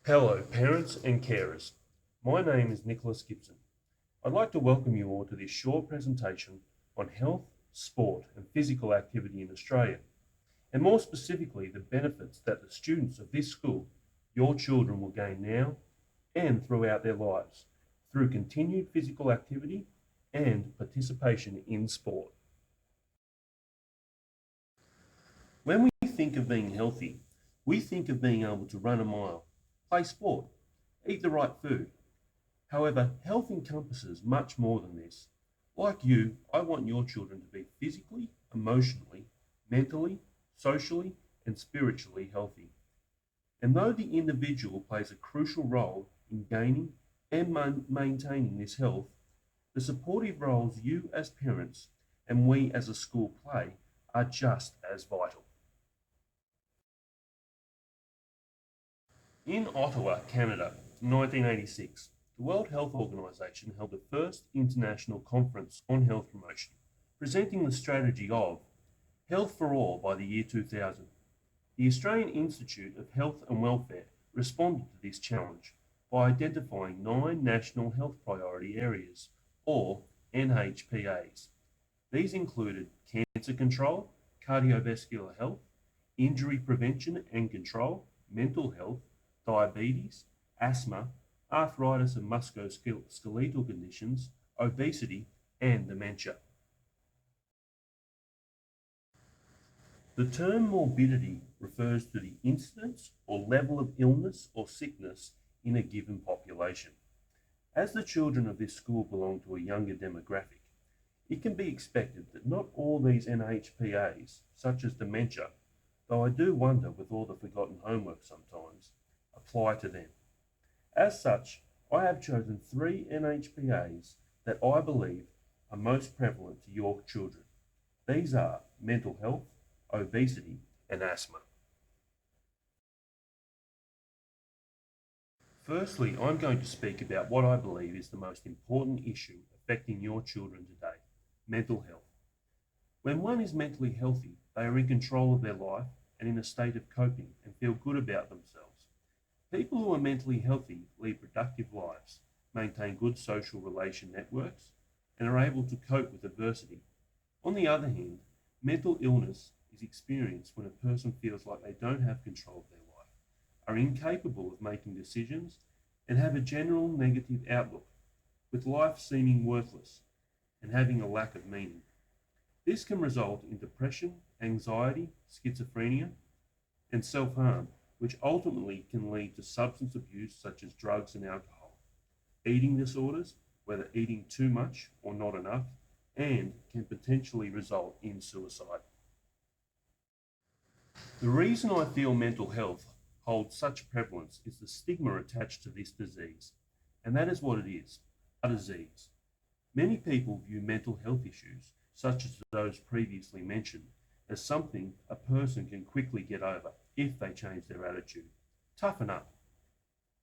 Hello, parents and carers. My name is Nicholas Gibson. I'd like to welcome you all to this short presentation on health, sport, and physical activity in Australia, and more specifically, the benefits that the students of this school, your children, will gain now and throughout their lives through continued physical activity and participation in sport. When we think of being healthy, we think of being able to run a mile, play sport, eat the right food. However, health encompasses much more than this. Like you, I want your children to be physically, emotionally, mentally, socially, and spiritually healthy. And though the individual plays a crucial role in gaining and maintaining this health, the supportive roles you as parents and we as a school play are just as vital. In Ottawa, Canada, in 1986, the World Health Organization held the first international conference on health promotion, presenting the strategy of Health for All by the year 2000. The Australian Institute of Health and Welfare responded to this challenge by identifying 9 national health priority areas, or NHPAs. These included cancer control, cardiovascular health, injury prevention and control, mental health, diabetes, asthma, arthritis and musculoskeletal conditions, obesity, and dementia. The term morbidity refers to the incidence or level of illness or sickness in a given population. As the children of this school belong to a younger demographic, it can be expected that not all these NHPAs, such as dementia, though I do wonder with all the forgotten homework sometimes, apply to them. As such, I have chosen 3 NHPAs that I believe are most prevalent to your children. These are mental health, obesity, and asthma. Firstly, I'm going to speak about what I believe is the most important issue affecting your children today, mental health. When one is mentally healthy, they are in control of their life and in a state of coping and feel good about themselves. People who are mentally healthy lead productive lives, maintain good social relation networks, and are able to cope with adversity. On the other hand, mental illness is experienced when a person feels like they don't have control of their life, are incapable of making decisions, and have a general negative outlook, with life seeming worthless and having a lack of meaning. This can result in depression, anxiety, schizophrenia, and self-harm, which ultimately can lead to substance abuse such as drugs and alcohol, eating disorders, whether eating too much or not enough, and can potentially result in suicide. The reason I feel mental health holds such prevalence is the stigma attached to this disease, and that is what it is, a disease. Many people view mental health issues, such as those previously mentioned, as something a person can quickly get over if they change their attitude. Toughen up.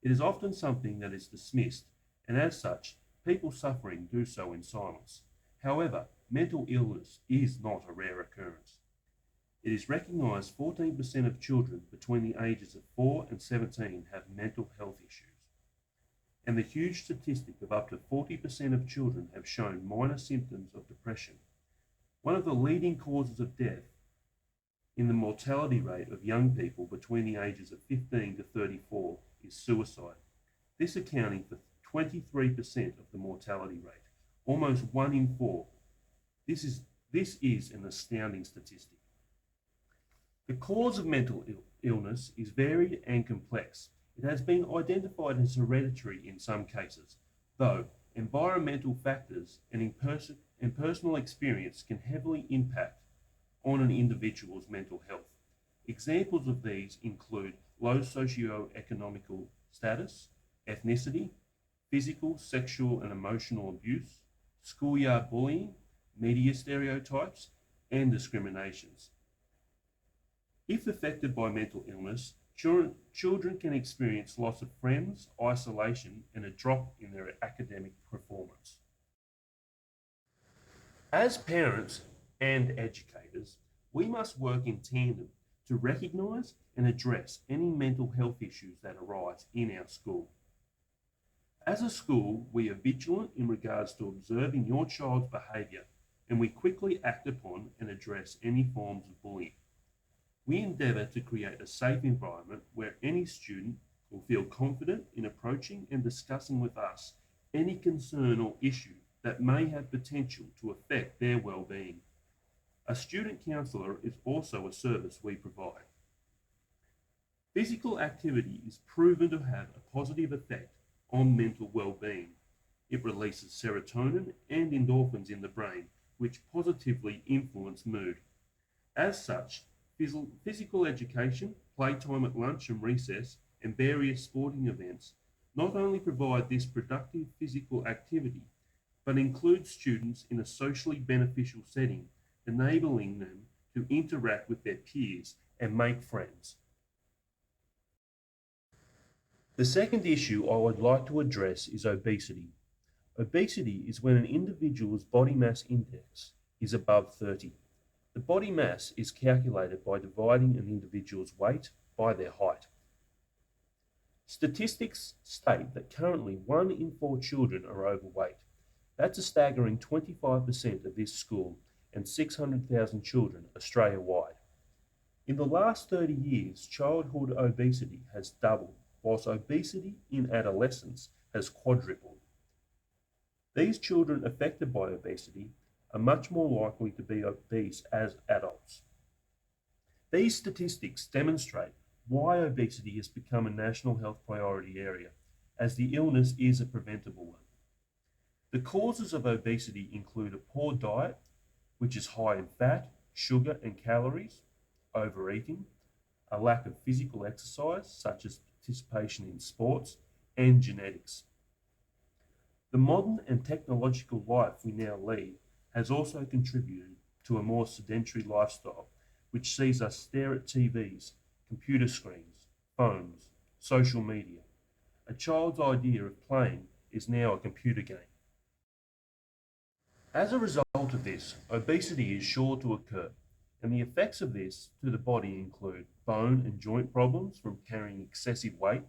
It is often something that is dismissed, and as such, people suffering do so in silence. However, mental illness is not a rare occurrence. It is recognised 14% of children between the ages of 4 and 17 have mental health issues. And the huge statistic of up to 40% of children have shown minor symptoms of depression. One of the leading causes of death in the mortality rate of young people between the ages of 15 to 34 is suicide. This accounting for 23% of the mortality rate, almost 1 in 4. This is an astounding statistic. The cause of mental illness is varied and complex. It has been identified as hereditary in some cases, though environmental factors and personal experience can heavily impact on an individual's mental health. Examples of these include low socio-economical status, ethnicity, physical, sexual and emotional abuse, schoolyard bullying, media stereotypes, and discriminations. If affected by mental illness, children can experience loss of friends, isolation, and a drop in their academic performance. As parents and educators, we must work in tandem to recognise and address any mental health issues that arise in our school. As a school, we are vigilant in regards to observing your child's behaviour, and we quickly act upon and address any forms of bullying. We endeavour to create a safe environment where any student will feel confident in approaching and discussing with us any concern or issue that may have potential to affect their well-being. A student counsellor is also a service we provide. Physical activity is proven to have a positive effect on mental well-being. It releases serotonin and endorphins in the brain, which positively influence mood. As such, physical education, playtime at lunch and recess, and various sporting events not only provide this productive physical activity, but include students in a socially beneficial setting, enabling them to interact with their peers and make friends. The second issue I would like to address is obesity. Obesity is when an individual's body mass index is above 30. The body mass is calculated by dividing an individual's weight by their height. Statistics state that currently 1 in 4 children are overweight. That's a staggering 25% of this school and 600,000 children Australia-wide. In the last 30 years, childhood obesity has doubled, whilst obesity in adolescence has quadrupled. These children affected by obesity are much more likely to be obese as adults. These statistics demonstrate why obesity has become a national health priority area, as the illness is a preventable one. The causes of obesity include a poor diet, which is high in fat, sugar and calories, overeating, a lack of physical exercise, such as participation in sports, and genetics. The modern and technological life we now lead has also contributed to a more sedentary lifestyle, which sees us stare at TVs, computer screens, phones, social media. A child's idea of playing is now a computer game. As a result of this, obesity is sure to occur, and the effects of this to the body include bone and joint problems from carrying excessive weight,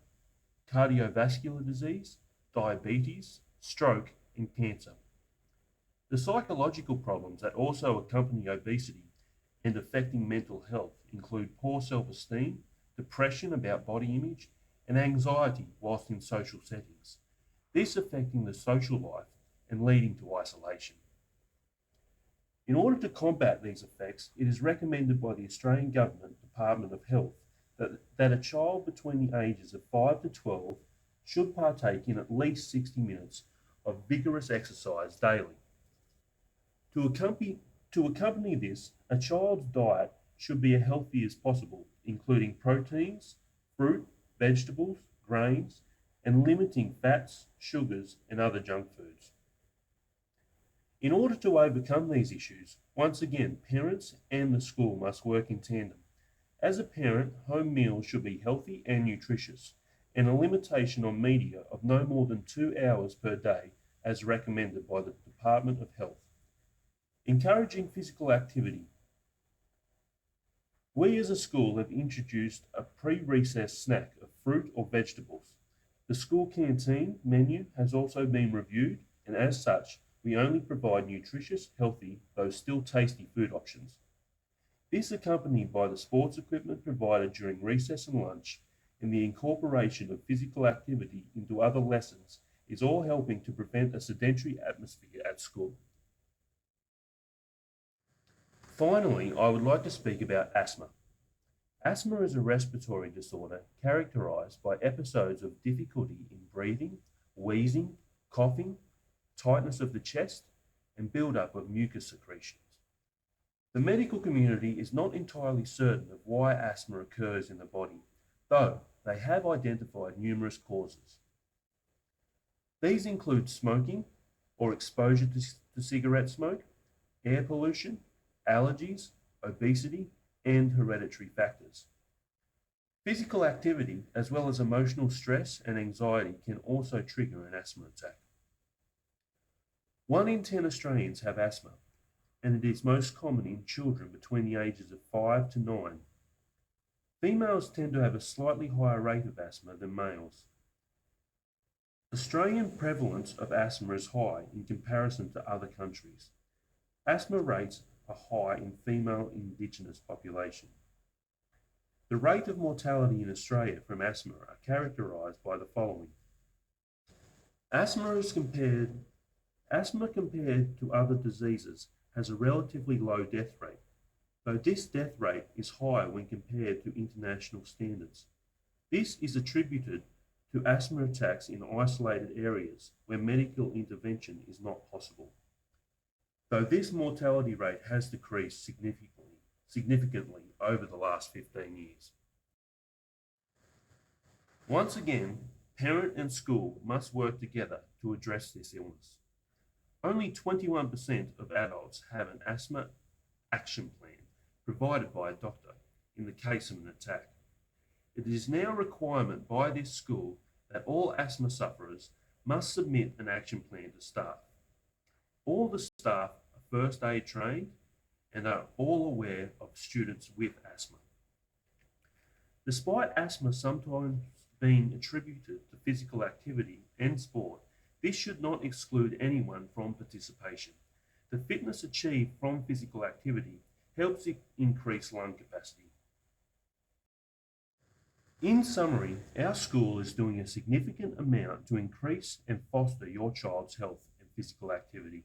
cardiovascular disease, diabetes, stroke, and cancer. The psychological problems that also accompany obesity and affecting mental health include poor self-esteem, depression about body image, and anxiety whilst in social settings, this affecting the social life and leading to isolation. In order to combat these effects, it is recommended by the Australian Government Department of Health that a child between the ages of 5 to 12 should partake in at least 60 minutes of vigorous exercise daily. To accompany this, a child's diet should be as healthy as possible, including proteins, fruit, vegetables, grains, and limiting fats, sugars, and other junk foods. In order to overcome these issues, once again, parents and the school must work in tandem. As a parent, home meals should be healthy and nutritious, and a limitation on media of no more than 2 hours per day as recommended by the Department of Health. Encouraging physical activity. We as a school have introduced a pre-recess snack of fruit or vegetables. The school canteen menu has also been reviewed, and as such, we only provide nutritious, healthy, though still tasty food options. This accompanied by the sports equipment provided during recess and lunch, and the incorporation of physical activity into other lessons is all helping to prevent a sedentary atmosphere at school. Finally, I would like to speak about asthma. Asthma is a respiratory disorder characterized by episodes of difficulty in breathing, wheezing, coughing, tightness of the chest, and buildup of mucus secretions. The medical community is not entirely certain of why asthma occurs in the body, though they have identified numerous causes. These include smoking or exposure to cigarette smoke, air pollution, allergies, obesity, and hereditary factors. Physical activity, as well as emotional stress and anxiety, can also trigger an asthma attack. 1 in 10 Australians have asthma, and it is most common in children between the ages of 5 to 9. Females tend to have a slightly higher rate of asthma than males. Australian prevalence of asthma is high in comparison to other countries. Asthma rates are high in female Indigenous population. The rate of mortality in Australia from asthma are characterised by the following. Asthma compared to other diseases has a relatively low death rate, though this death rate is higher when compared to international standards. This is attributed to asthma attacks in isolated areas where medical intervention is not possible, though this mortality rate has decreased significantly over the last 15 years. Once again, parent and school must work together to address this illness. Only 21% of adults have an asthma action plan provided by a doctor in the case of an attack. It is now a requirement by this school that all asthma sufferers must submit an action plan to staff. All the staff are first aid trained and are all aware of students with asthma. Despite asthma sometimes being attributed to physical activity and sport, this should not exclude anyone from participation. The fitness achieved from physical activity helps increase lung capacity. In summary, our school is doing a significant amount to increase and foster your child's health and physical activity.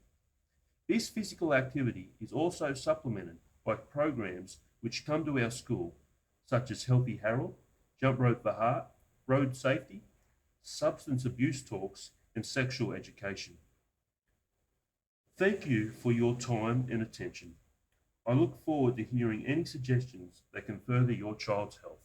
This physical activity is also supplemented by programs which come to our school, such as Healthy Harold, Jump Rope for Heart, road safety, substance abuse talks, and sexual education. Thank you for your time and attention. I look forward to hearing any suggestions that can further your child's health.